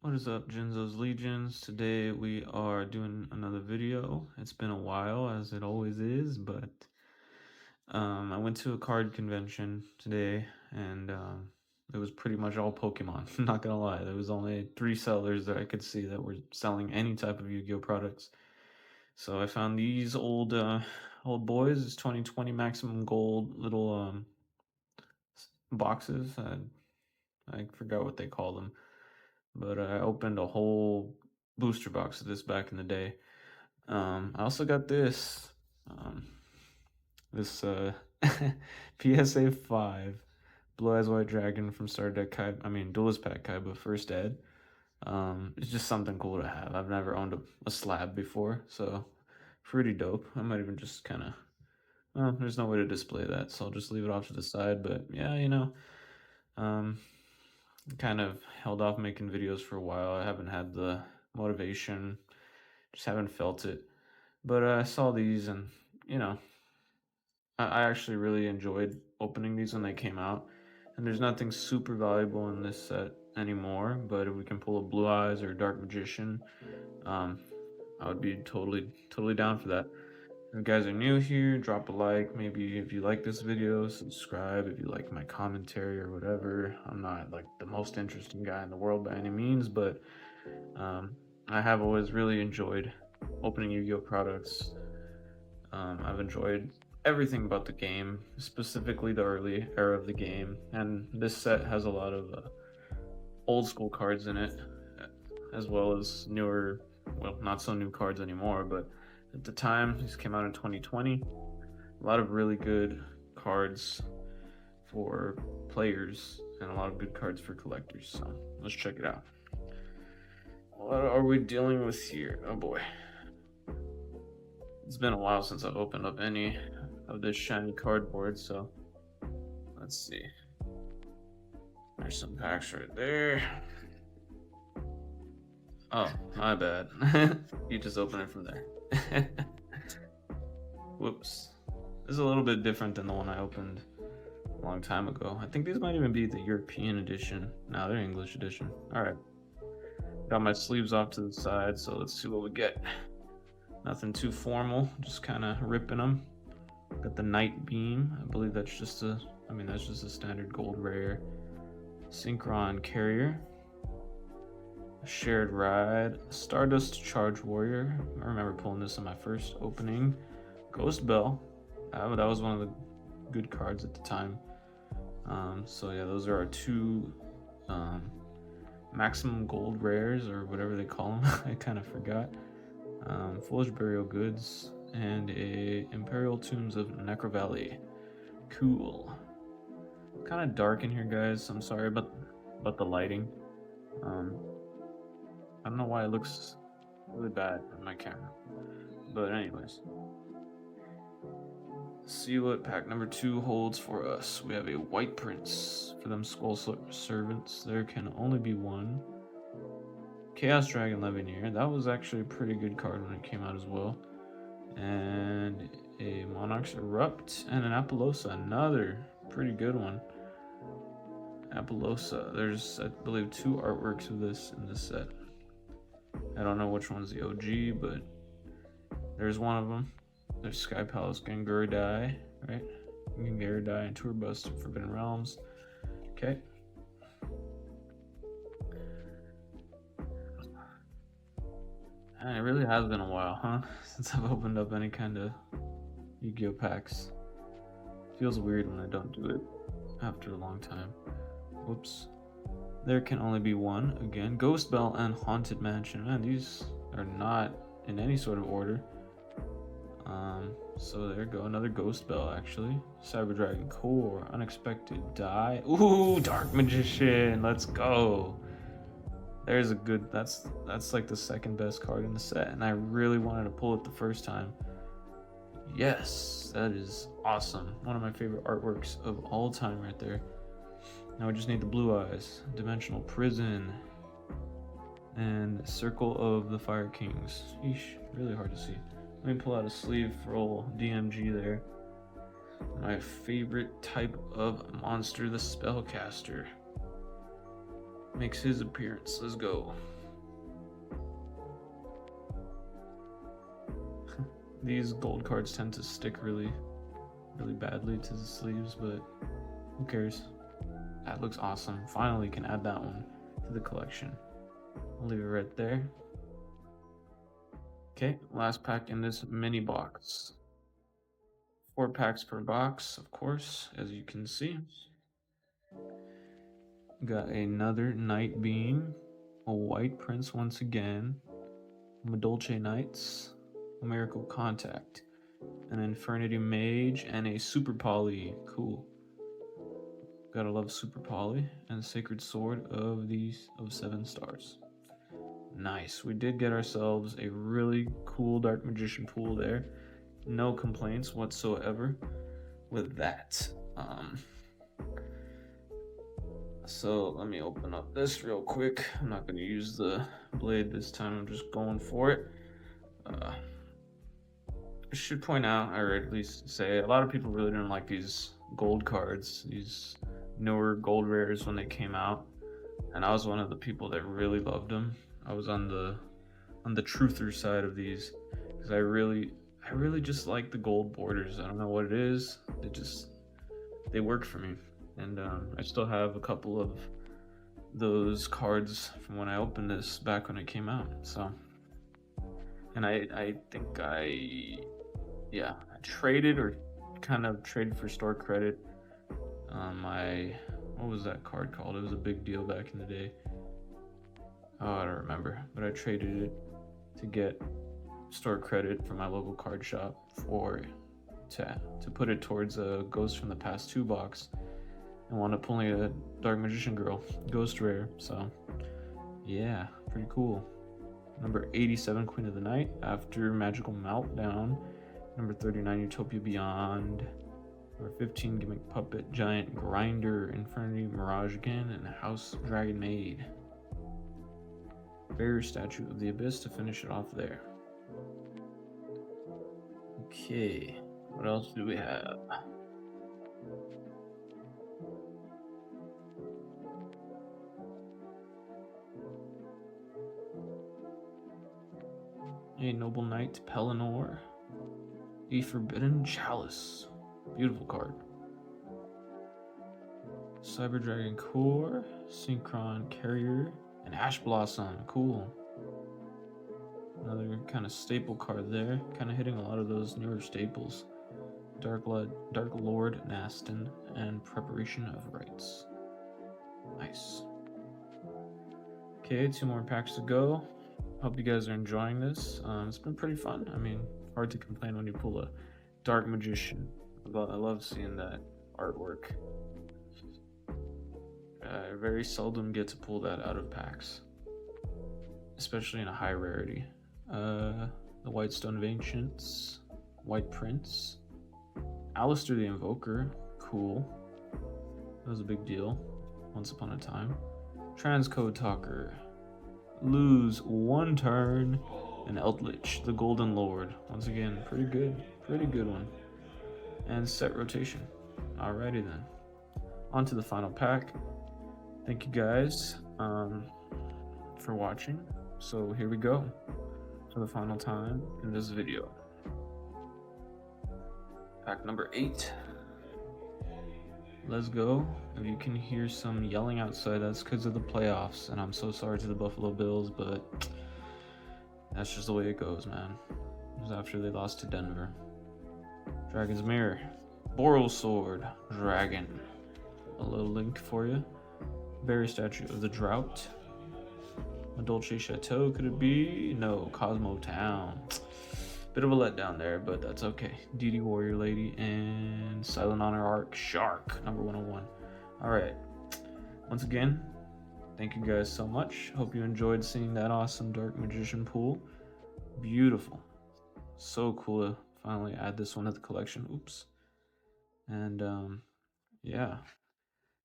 What is up, Jinzo's Legions? Today we are doing another video. It's been a while, as it always is, but I went to a card convention today, and it was pretty much all Pokemon. Not gonna lie, there was only 3 sellers that I could see that were selling any type of Yu-Gi-Oh products. So I found these old boys. It's 2020 maximum gold little boxes. I forgot what they call them, but I opened a whole booster box of this back in the day. I also got um, this PSA 5 Blue Eyes White Dragon from Star Deck Kai. I mean, Duelist Pack Kaiba First Ed. It's just something cool to have. I've never owned a slab before, so pretty dope. I might even just kind of. Well, there's no way to display that, so I'll just leave it off to the side. But yeah, um, kind of held off making videos for a while. I haven't had the motivation, just haven't felt it. But I saw these, and you know, I actually really enjoyed opening these when they came out. And there's nothing super valuable in this set anymore, but if we can pull a Blue Eyes or a Dark Magician, um, I would be totally down for that. If you guys are new here, drop a like. Maybe if you like this video, subscribe. If you like my commentary or whatever. I'm not like the most interesting guy in the world by any means, but um, I have always really enjoyed opening Yu-Gi-Oh products. I've enjoyed everything about the game, specifically the early era of the game, and this set has a lot of old school cards in it, as well as newer, well, not so new cards anymore, but at the time, these came out in 2020. A lot of really good cards for players and a lot of good cards for collectors. So let's check it out. What are we dealing with here? Oh boy. It's been a while since I've opened up any of this shiny cardboard, so let's see. There's some packs right there. Oh, my bad. You just open it from there. Whoops. This is a little bit different than the one I opened a long time ago. I think these might even be the European edition. No, they're English edition. Alright. Got my sleeves off to the side, so let's see what we get. Nothing too formal, just kind of ripping them. Got the Night Beam. I believe that's just that's just a standard gold rare. Synchron Carrier. Shared Ride. Stardust Charge Warrior. I remember pulling this in my first opening. Ghost Bell. That was one of the good cards at the time. So yeah, those are our two maximum gold rares, or whatever they call them. I kind of forgot. Foolish Burial Goods and a Imperial Tombs of Necro Valley. Cool. Kind of dark in here, guys. I'm sorry about the lighting. I don't know why it looks really bad on my camera, but anyways, see what pack number 2 holds for us. We have a White Prince for them Skull Servants. There can only be one. Chaos Dragon Levineer. That was actually a pretty good card when it came out as well. And a Monarch's Erupt and an Apollosa. Another pretty good one. Apollosa. There's, I believe, 2 artworks of this in this set. I don't know which one's the OG, but there's one of them. There's Sky Palace Ganguridai, right? Ganguridai and Tour Bus to Forbidden Realms. Okay. And it really has been a while, huh? Since I've opened up any kind of Yu-Gi-Oh packs. Feels weird when I don't do it after a long time. Whoops. There can only be one. Again, Ghost Bell and Haunted Mansion. Man, these are not in any sort of order. So there you go, another Ghost Bell actually. Cyber Dragon Core, Unexpected Die. Ooh, Dark Magician, let's go. There's a good, that's like the second best card in the set, and I really wanted to pull it the first time. Yes, that is awesome. One of my favorite artworks of all time right there. Now we just need the Blue Eyes, Dimensional Prison, and Circle of the Fire Kings. Eesh, really hard to see. Let me pull out a sleeve for old DMG there. My favorite type of monster, the Spellcaster. makes his appearance. Let's go. These gold cards tend to stick really badly to the sleeves, but who cares? That looks awesome. Finally can add that one to the collection. I'll leave it right there. Okay, last pack in this mini box. 4 packs per box, of course, as you can see. Got another Night Beam, a White Prince once again, Madolche Knights, a Miracle Contact, an Infernity Mage, and a Super Poly. Cool. Gotta love Super Poly, and Sacred Sword of 7 stars. Nice. We did get ourselves a really cool Dark Magician pool there. No complaints whatsoever with that. So let me open up this real quick. I'm not going to use the blade this time. I'm just going for it. I should point out, or at least say, a lot of people really didn't like these gold cards, these newer gold rares when they came out, and I was one of the people that really loved them. I was on the truther side of these because I really just like the gold borders. I don't know what it is. They work for me. And I still have a couple of those cards from when I opened this back when it came out. So, and I think I traded or kind of traded for store credit. What was that card called? It was a big deal back in the day. Oh, I don't remember, but I traded it to get store credit from my local card shop to put it towards a Ghost from the Past 2 box. I wound up pulling a Dark Magician Girl Ghost Rare, so yeah, pretty cool. Number 87, Queen of the Night, after Magical Meltdown. Number 39, Utopia Beyond. Number 15, Gimmick Puppet, Giant Grinder, Infernity Mirage again, and House Dragon Maid. Barrier Statue of the Abyss to finish it off there. Okay, what else do we have? A Noble Knight, Pelennor. A Forbidden Chalice. Beautiful card. Cyber Dragon Core, Synchron Carrier, and Ash Blossom. Cool. Another kind of staple card there. Kind of hitting a lot of those newer staples. Dark Lord Nastin, and Preparation of Rites. Nice. Okay, 2 more packs to go. Hope you guys are enjoying this. It's been pretty fun. I mean, hard to complain when you pull a Dark Magician. I love seeing that artwork. I very seldom get to pull that out of packs, especially in a high rarity. The Whitestone of Ancients, White Prince, Alistair the Invoker, cool. That was a big deal once upon a time. Transcode Talker, lose 1 turn, and Eldritch, the Golden Lord. Once again, pretty good one. And set rotation. Alrighty then. On to the final pack. Thank you guys for watching. So here we go for the final time in this video. Pack number 8. Let's go. If you can hear some yelling outside, that's because of the playoffs, and I'm so sorry to the Buffalo Bills, but that's just the way it goes, man. It was after they lost to Denver. Dragon's Mirror, Boral Sword, Dragon. A little link for you. Barrier Statue of the Drought. A Dolce Chateau, could it be? No, Cosmo Town. Bit of a letdown there, but that's okay. DD Warrior Lady and Silent Honor Arc Shark, number 101. Alright. Once again, thank you guys so much. Hope you enjoyed seeing that awesome Dark Magician pool. Beautiful. So cool to finally add this one to the collection. Oops. And yeah.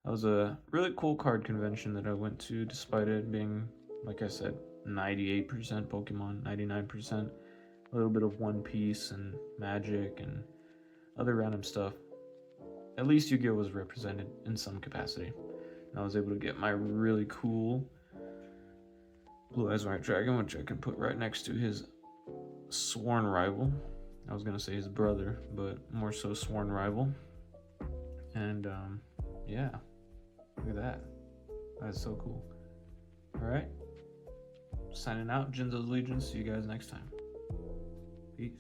That was a really cool card convention that I went to, despite it being, like I said, 98% Pokemon, 99%. A little bit of One Piece and Magic and other random stuff. At least Yu-Gi-Oh was represented in some capacity. I was able to get my really cool Blue Eyes White Dragon, which I can put right next to his sworn rival. I was gonna say his brother, but more so sworn rival. And yeah, look at that. That's so cool. All right, signing out, Jinzo's Legion. See you guys next time. Peace.